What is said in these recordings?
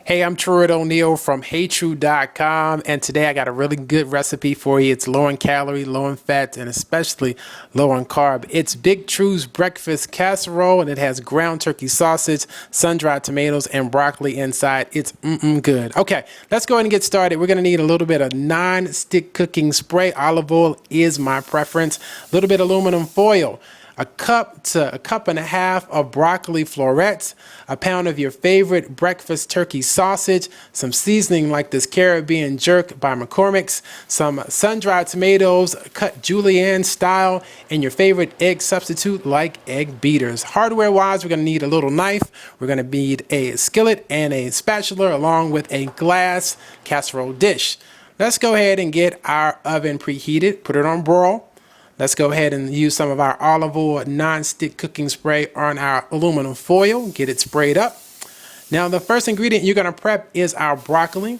Hey, I'm Truett O'Neill from HeyTrue.com, and today I got a really good recipe for you. It's low in calorie, low in fat, and especially low in carb. It's Big True's breakfast casserole, and it has ground turkey sausage, sun-dried tomatoes, and broccoli inside. It's good. Okay, let's go ahead and get started. We're going to need a little bit of non-stick cooking spray. Olive oil is my preference. A little bit of aluminum foil. A cup to a cup and a half of broccoli florets, a pound of your favorite breakfast turkey sausage, some seasoning like this Caribbean jerk by McCormick's, some sun-dried tomatoes cut julienne style, and your favorite egg substitute like egg beaters. Hardware-wise, we're going to need a little knife. We're going to need a skillet and a spatula along with a glass casserole dish. Let's go ahead and get our oven preheated. Put it on broil. Let's go ahead and use some of our olive oil non-stick cooking spray on our aluminum foil. Get it sprayed up. Now the first ingredient you're going to prep is our broccoli.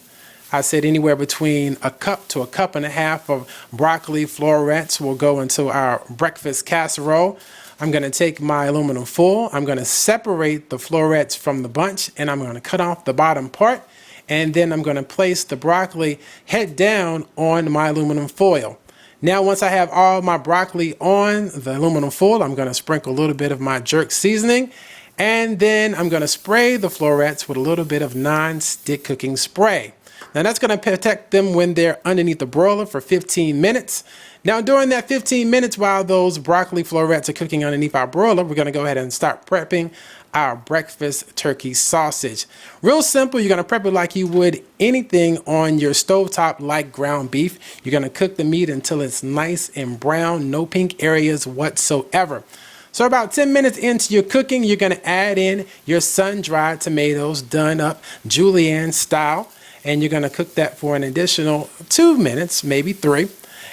I said anywhere between a cup to a cup and a half of broccoli florets will go into our breakfast casserole. I'm going to take my aluminum foil. I'm going to separate the florets from the bunch, and I'm going to cut off the bottom part. And then I'm going to place the broccoli head down on my aluminum foil. Now, once I have all my broccoli on the aluminum foil, I'm going to sprinkle a little bit of my jerk seasoning, and then I'm going to spray the florets with a little bit of non-stick cooking spray. Now, that's going to protect them when they're underneath the broiler for 15 minutes. Now, during that 15 minutes while those broccoli florets are cooking underneath our broiler, we're going to go ahead and start prepping our breakfast turkey sausage. Real simple. You're going to prep it like you would anything on your stovetop like ground beef. You're going to cook the meat until it's nice and brown, no pink areas whatsoever. So about 10 minutes into your cooking, you're going to add in your sun-dried tomatoes done up julienne style, and you're going to cook that for an additional 2 minutes, maybe 3.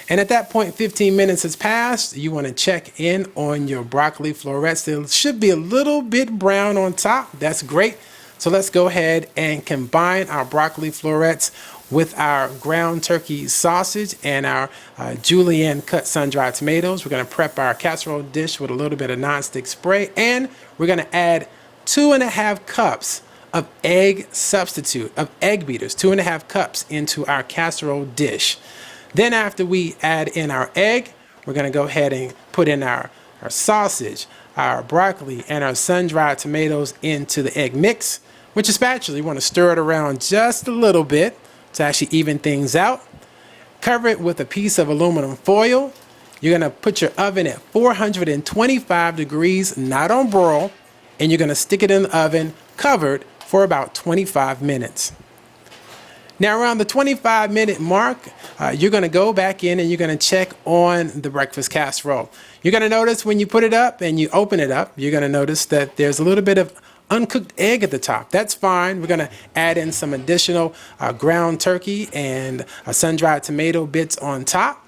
And at that point, 15 minutes has passed. You want to check in on your broccoli florets. They should be a little bit brown on top. That's great. So let's go ahead and combine our broccoli florets with our ground turkey sausage and our julienne cut sun-dried tomatoes. We're going to prep our casserole dish with a little bit of nonstick spray, and we're going to add 2.5 cups of egg substitute, of egg beaters, 2.5 cups into our casserole dish. Then after we add in our egg, we're going to go ahead and put in our sausage, our broccoli, and our sun-dried tomatoes into the egg mix. With your spatula, you want to stir it around just a little bit to actually even things out. Cover it with a piece of aluminum foil. You're going to put your oven at 425 degrees, not on broil, and you're going to stick it in the oven covered for about 25 minutes. Now around the 25-minute mark, you're going to go back in and you're going to check on the breakfast casserole. You're going to notice when you put it up and you open it up, you're going to notice that there's a little bit of uncooked egg at the top. That's fine. We're going to add in some additional ground turkey and sun-dried tomato bits on top.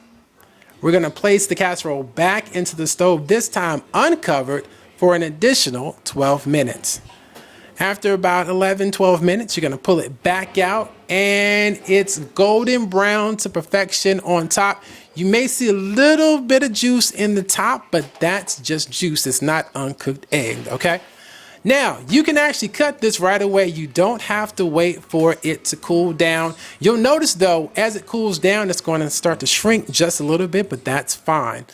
We're going to place the casserole back into the stove, this time uncovered, for an additional 12 minutes. After about 11-12 minutes, you're going to pull it back out, and it's golden brown to perfection on top. You may see a little bit of juice in the top, but that's just juice. It's not uncooked egg, okay? Now, you can actually cut this right away. You don't have to wait for it to cool down. You'll notice, though, as it cools down, it's going to start to shrink just a little bit, but that's fine.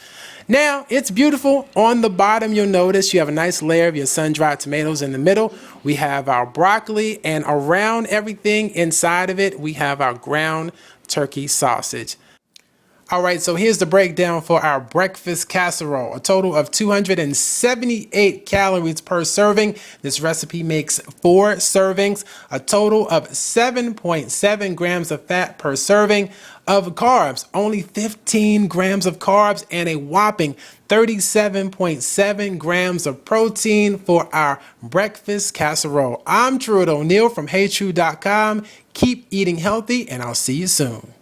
Now, it's beautiful. On the bottom, you'll notice you have a nice layer of your sun-dried tomatoes in the middle. We have our broccoli, and around everything inside of it, we have our ground turkey sausage. All right, so here's the breakdown for our breakfast casserole. A total of 278 calories per serving. This recipe makes 4 servings. A total of 7.7 grams of fat per serving. Of carbs, only 15 grams of carbs, and a whopping 37.7 grams of protein for our breakfast casserole. I'm Truett O'Neill from HeyTrue.com. Keep eating healthy, and I'll see you soon.